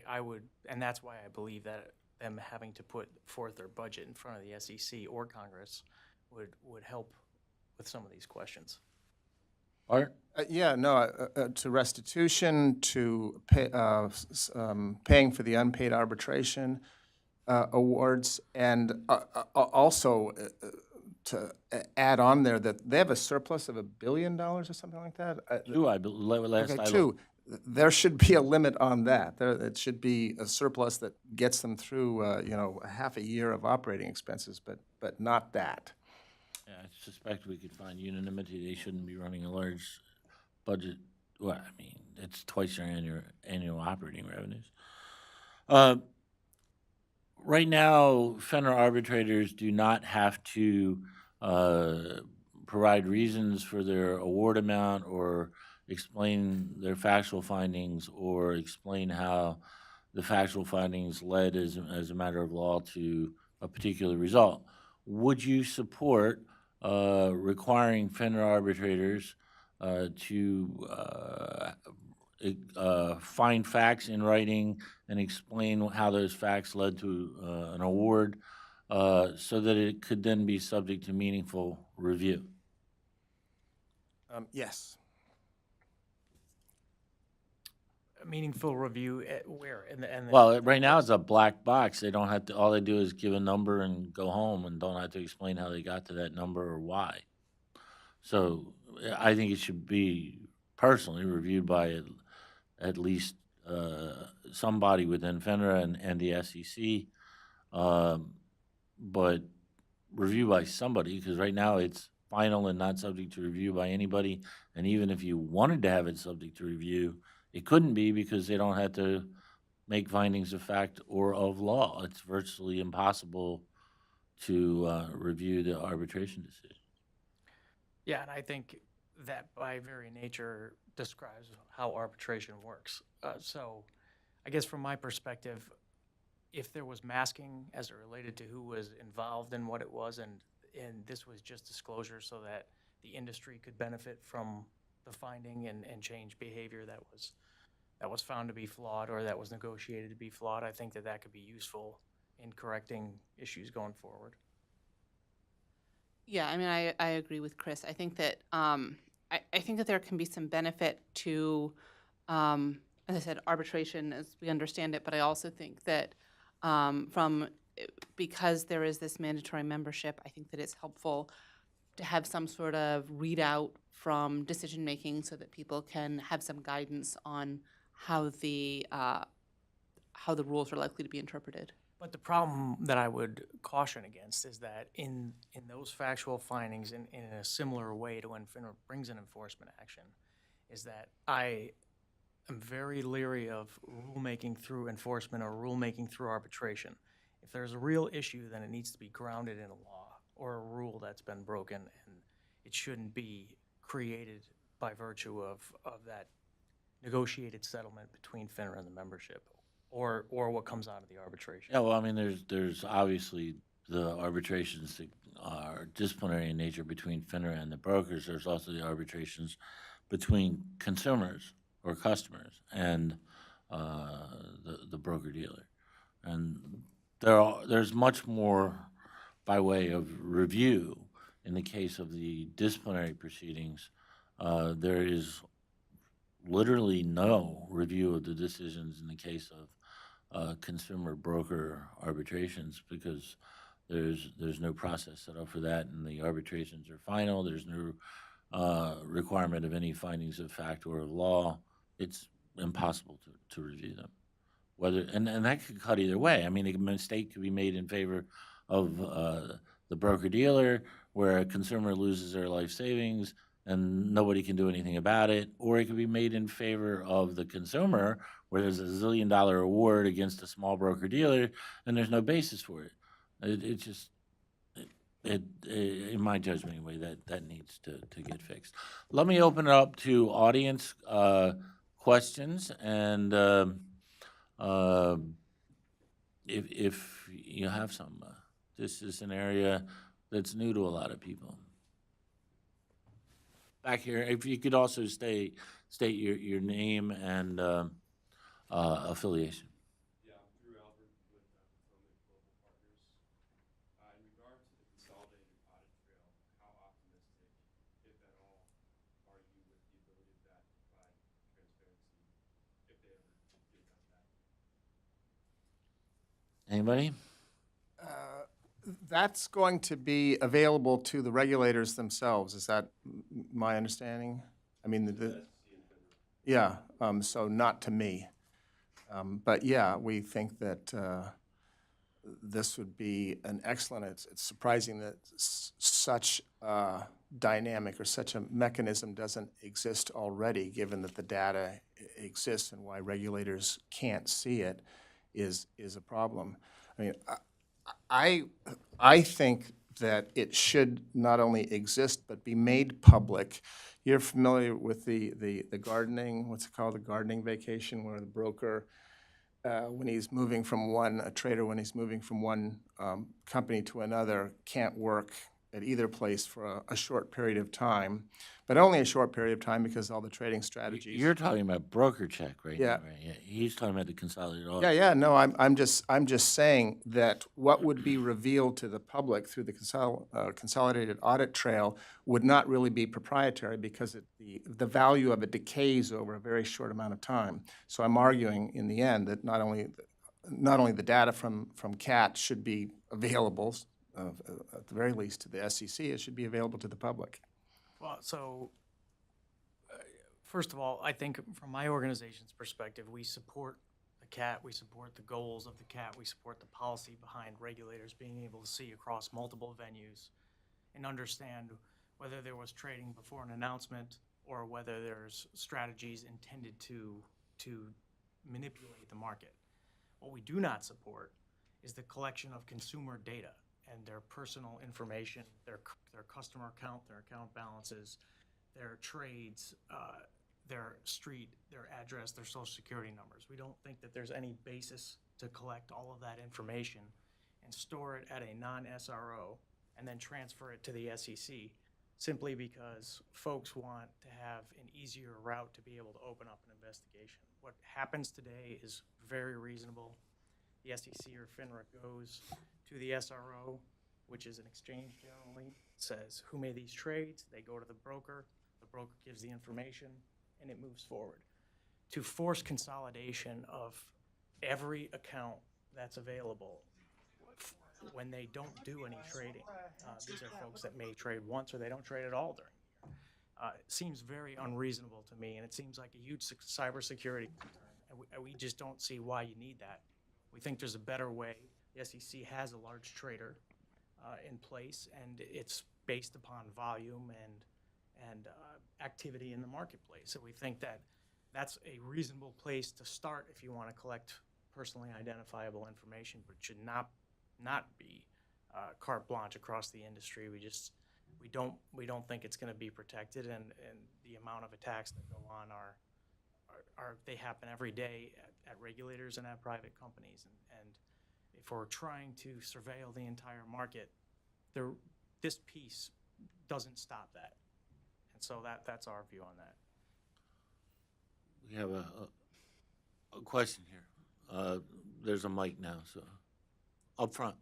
Speaker 2: I would, and that's why I believe that them having to put forth their budget in front of the SEC or Congress would help with some of these questions.
Speaker 1: Art?
Speaker 4: To restitution, to paying for the unpaid arbitration awards, and also to add on there that they have a surplus of $1 billion or something like that.
Speaker 1: Two, I believe. Last I
Speaker 4: Two.
Speaker 1: looked.
Speaker 4: There should be a limit on that. It should be a surplus that gets them through, half a year of operating expenses, but not that.
Speaker 1: Yeah, I suspect we could find unanimity. They shouldn't be running a large budget. Well, it's twice their annual operating revenues. right now, FINRA arbitrators do not have to provide reasons for their award amount or explain their factual findings or explain how the factual findings led as a matter of law to a particular result. Would you support requiring FINRA arbitrators to find facts in writing and explain how those facts led to an award so that it could then be subject to meaningful review?
Speaker 4: Yes.
Speaker 2: A meaningful review at where? In the
Speaker 1: Well, right now it's a black box. They don't have to, all they do is give a number and go home and don't have to explain how they got to that number or why. So I think it should be personally reviewed by at least somebody within FINRA and the SEC, but review by somebody, because right now it's final and not subject to review by anybody. And even if you wanted to have it subject to review, it couldn't be because they don't have to make findings of fact or of law. It's virtually impossible to review the arbitration decision.
Speaker 2: Yeah, and I think that by very nature describes how arbitration works. So I guess from my perspective, if there was masking as it related to who was involved in what it was, and this was just disclosure so that the industry could benefit from the finding and change behavior that was found to be flawed or that was negotiated to be flawed, I think that could be useful in correcting issues going forward.
Speaker 3: Yeah, I mean, I agree with Chris. I think that I think that there can be some benefit to, as I said, arbitration as we understand it. But I also think that because there is this mandatory membership, I think that it's helpful to have some sort of readout from decision making so that people can have some guidance on how the rules are likely to be interpreted.
Speaker 2: But the problem that I would caution against is that in those factual findings, in a similar way to when FINRA brings an enforcement action, is that I am very leery of rulemaking through enforcement or rulemaking through arbitration. If there's a real issue, then it needs to be grounded in a law or a rule that's been broken, and it shouldn't be created by virtue of that negotiated settlement between FINRA and the membership, or what comes out of the arbitration.
Speaker 1: Yeah, well, I mean, there's obviously the arbitrations that are disciplinary in nature between FINRA and the brokers. There's also the arbitrations between consumers or customers and the broker-dealer. And there's much more by way of review in the case of the disciplinary proceedings. There is literally no review of the decisions in the case of consumer broker arbitrations because there's no process set up for that, and the arbitrations are final. There's no requirement of any findings of fact or of law. It's impossible to review them. And that could cut either way. I mean, a mistake could be made in favor of the broker-dealer where a consumer loses their life savings and nobody can do anything about it, or it could be made in favor of the consumer where there's a $1 zillion award against a small broker-dealer and there's no basis for it. In my judgment anyway, that needs to get fixed. Let me open it up to audience questions, and if you have some, this is an area that's new to a lot of people. Back here, if you could also state your name and affiliation.
Speaker 5: Yeah, I'm Drew Albert with Potomac Global Partners. In regard to the consolidated audit trail, how optimistic, if at all, are you with the ability of that to provide transparency if they ever get done that?
Speaker 1: Anybody?
Speaker 4: That's going to be available to the regulators themselves. Is that my understanding? I mean, yeah, so not to me. But yeah, we think that this would be an excellent, it's surprising that such a dynamic or such a mechanism doesn't exist already, given that the data exists, and why regulators can't see it is a problem. mean, I think that it should not only exist, but be made public. You're familiar with the gardening, what's it called, the gardening vacation, where the broker, when he's moving from a trader, when he's moving from one company to another, can't work at either place for a short period of time, but only a short period of time because all the trading strategies.
Speaker 1: You're talking about broker check, right?
Speaker 4: Yeah.
Speaker 1: Right, yeah. He's talking about the consolidated audit.
Speaker 4: Yeah, no, I'm just saying that what would be revealed to the public through the consolidated audit trail would not really be proprietary because the value of it decays over a very short amount of time. So I'm arguing in the end that not only the data from CAT should be available, at the very least to the SEC, it should be available to the public.
Speaker 2: Well, so, first of all, I think from my organization's perspective, we support the CAT, we support the goals of the CAT, we support the policy behind regulators being able to see across multiple venues and understand whether there was trading before an announcement or whether there's strategies intended to manipulate the market. What we do not support is the collection of consumer data and their personal information, their customer account, their account balances, their trades, their street, their address, their social security numbers. We don't think that there's any basis to collect all of that information and store it at a non-SRO and then transfer it to the SEC simply because folks want to have an easier route to be able to open up an investigation. What happens today is very reasonable. The SEC or FINRA goes to the SRO, which is an exchange generally, says who made these trades, they go to the broker gives the information, and it moves forward. To force consolidation of every account that's available when they don't do any trading, these are folks that may trade once or they don't trade at all during the year. It seems very unreasonable to me, and it seems like a huge cybersecurity concern, and we just don't see why you need that. We think there's a better way. The SEC has a large trader in place, and it's based upon volume and activity in the marketplace. So we think that that's a reasonable place to start if you want to collect personally identifiable information, but it should not be carte blanche across the industry. We don't think it's going to be protected, and the amount of attacks that go on they happen every day at regulators and at private companies. And if we're trying to surveil the entire market, this piece doesn't stop that. And so that's our view on that.
Speaker 1: We have a question here. There's a mic now, so up front.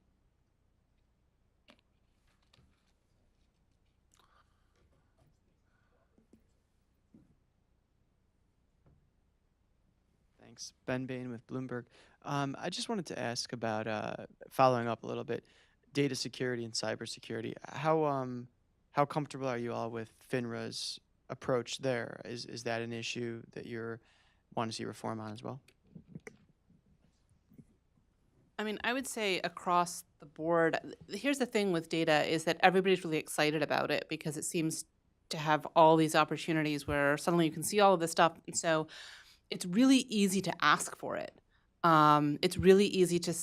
Speaker 6: Thanks. Ben Bain with Bloomberg. I just wanted to ask about, following up a little bit, data security and cybersecurity. How comfortable are you all with FINRA's approach there? Is that an issue that you're want to see reform on as well?
Speaker 3: I mean, I would say across the board, here's the thing with data is that everybody's really excited about it because it seems to have all these opportunities where suddenly you can see all of this stuff. And so it's really easy to ask for it. It's really easy to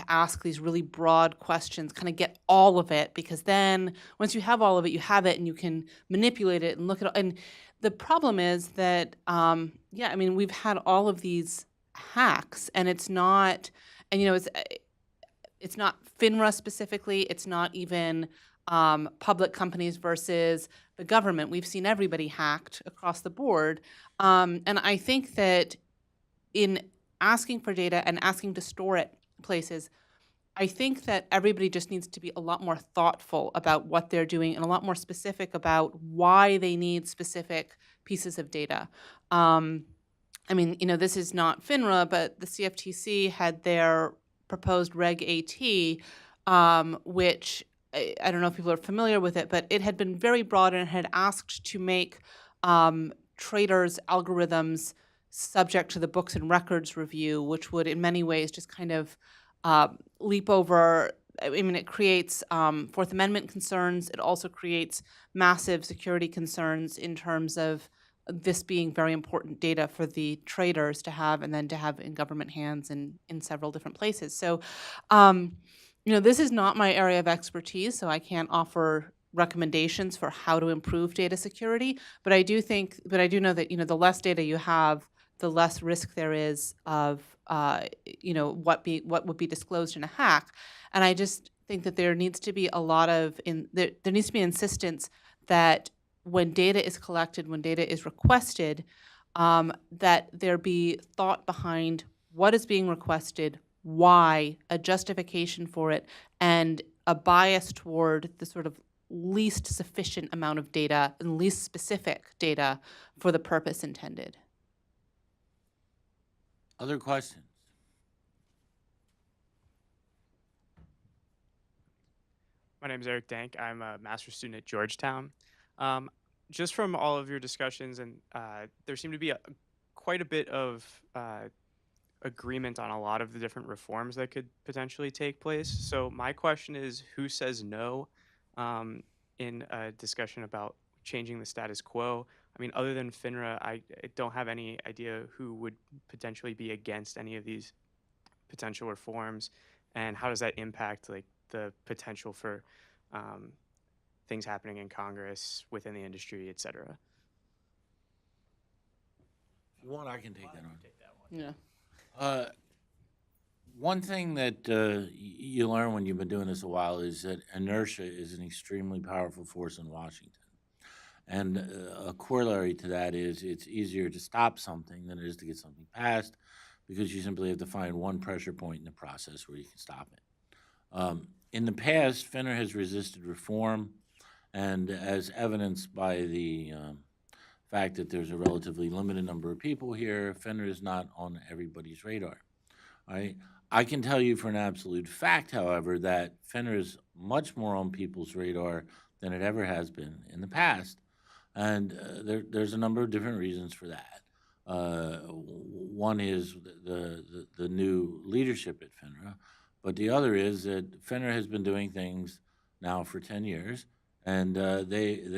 Speaker 3: ask these really broad questions, kind of get all of it, because then once you have all of it, you have it and you can manipulate it and look at it. And the problem is that, yeah, I mean, we've had all of these hacks and it's not, and it's not FINRA specifically, it's not even public companies versus the government. We've seen everybody hacked across the board. And I think that in asking for data and asking to store it places, I think that everybody just needs to be a lot more thoughtful about what they're doing and a lot more specific about why they need specific pieces of data. I mean, this is not FINRA, but the CFTC had their proposed Reg AT, which I don't know if people are familiar with it, but it had been very broad and had asked to make traders' algorithms subject to the books and records review, which would in many ways just kind of leap over. I mean, it creates Fourth Amendment concerns. It also creates massive security concerns in terms of this being very important data for the traders to have and then to have in government hands in several different places. So, this is not my area of expertise, so I can't offer recommendations for how to improve data security. But I do know that, the less data you have, the less risk there is of, what would be disclosed in a hack. And I just think that there needs to be there needs to be insistence that when data is collected, when data is requested, that there be thought behind what is being requested, why, a justification for it, and a bias toward the sort of least sufficient amount of data and least specific data for the purpose intended.
Speaker 1: Other questions?
Speaker 7: My name is Eric Dank. I'm a master's student at Georgetown. Just from all of your discussions, and there seemed to be quite a bit of agreement on a lot of the different reforms that could potentially take place. So my question is, who says no in a discussion about changing the status quo? I mean, other than FINRA, I don't have any idea who would potentially be against any of these potential reforms, and how does that impact like the potential for things happening in Congress, within the industry, et cetera.
Speaker 1: If you want, I can take that on.
Speaker 3: Yeah.
Speaker 1: One thing that you learn when you've been doing this a while is that inertia is an extremely powerful force in Washington. And a corollary to that is it's easier to stop something than it is to get something passed, because you simply have to find one pressure point in the process where you can stop it. In the past, FINRA has resisted reform, and as evidenced by the fact that there's a relatively limited number of people here, FINRA is not on everybody's radar. Right? I can tell you for an absolute fact, however, that FINRA is much more on people's radar than it ever has been in the past, and there's a number of different reasons for that. One is the new leadership at FINRA, but the other is that FINRA has been doing things now for 10 years, and they've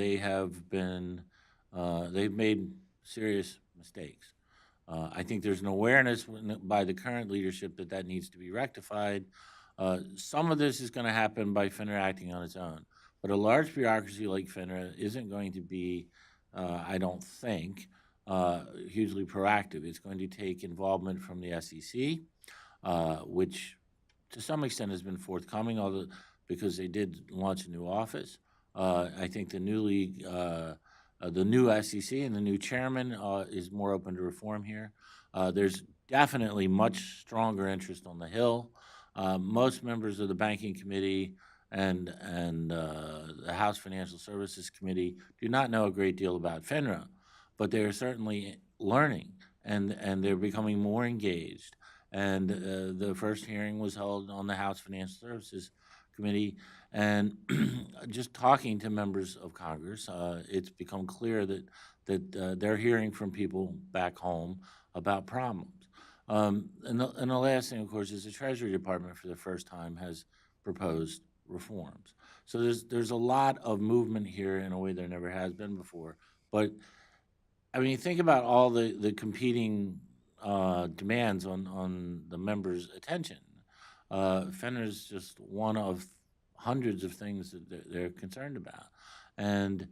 Speaker 1: made serious mistakes. I think there's an awareness by the current leadership that needs to be rectified. Some of this is going to happen by FINRA acting on its own, but a large bureaucracy like FINRA isn't going to be, I don't think, hugely proactive. It's going to take involvement from the SEC, which to some extent has been forthcoming, because they did launch a new office. I think the new SEC and the new chairman is more open to reform here. There's definitely much stronger interest on the Hill. Most members of the Banking Committee and the House Financial Services Committee do not know a great deal about FINRA, but they are certainly learning, and they're becoming more engaged. And the first hearing was held on the House Financial Services Committee, and just talking to members of Congress, it's become clear that they're hearing from people back home about problems. And the last thing, of course, is the Treasury Department for the first time has proposed reforms. So there's a lot of movement here in a way there never has been before. But I mean, think about all the competing demands on the members' attention. FINRA is just one of hundreds of things that they're concerned about. And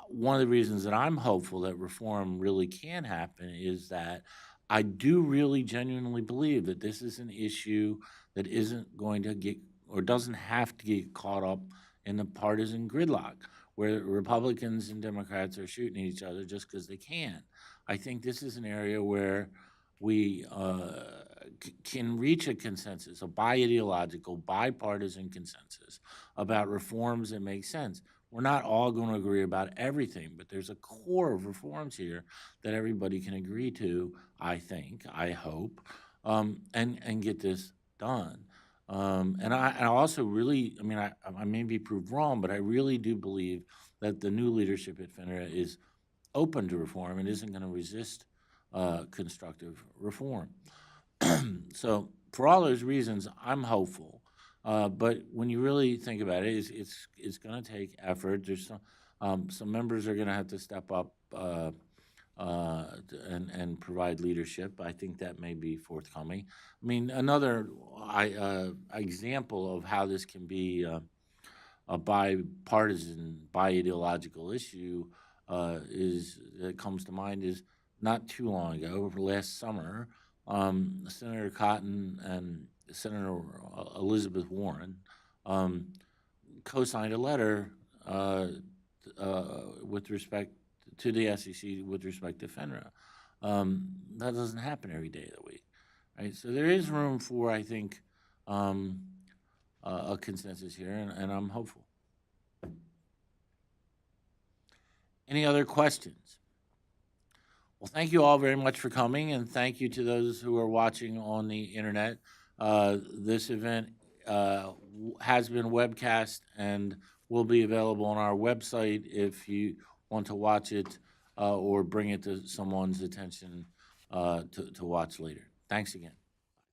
Speaker 1: one of the reasons that I'm hopeful that reform really can happen is that I do really genuinely believe that this is an issue that isn't going to get, or doesn't have to get caught up in the partisan gridlock where Republicans and Democrats are shooting at each other just because they can. I think this is an area where we can reach a consensus, a bi-ideological, bipartisan consensus about reforms that make sense. We're not all going to agree about everything, but there's a core of reforms here that everybody can agree to, I think, I hope, and get this done. And I also really, I mean, I may be proved wrong, but I really do believe that the new leadership at FINRA is open to reform and isn't going to resist constructive reform. So for all those reasons, I'm hopeful. But when you really think about it, it's going to take effort. There's some members are going to have to step up and provide leadership. I think that may be forthcoming. I mean, another example of how this can be a bipartisan, bi-ideological issue that comes to mind is not too long ago, last summer, Senator Cotton and Senator Elizabeth Warren co-signed a letter with respect to the SEC with respect to FINRA. That doesn't happen every day of the week, right? So there is room for, I think, a consensus here, and I'm hopeful. Any other questions? Well, thank you all very much for coming, and thank you to those who are watching on the internet. This event has been webcast and will be available on our website if you want to watch it or bring it to someone's attention to watch later. Thanks again.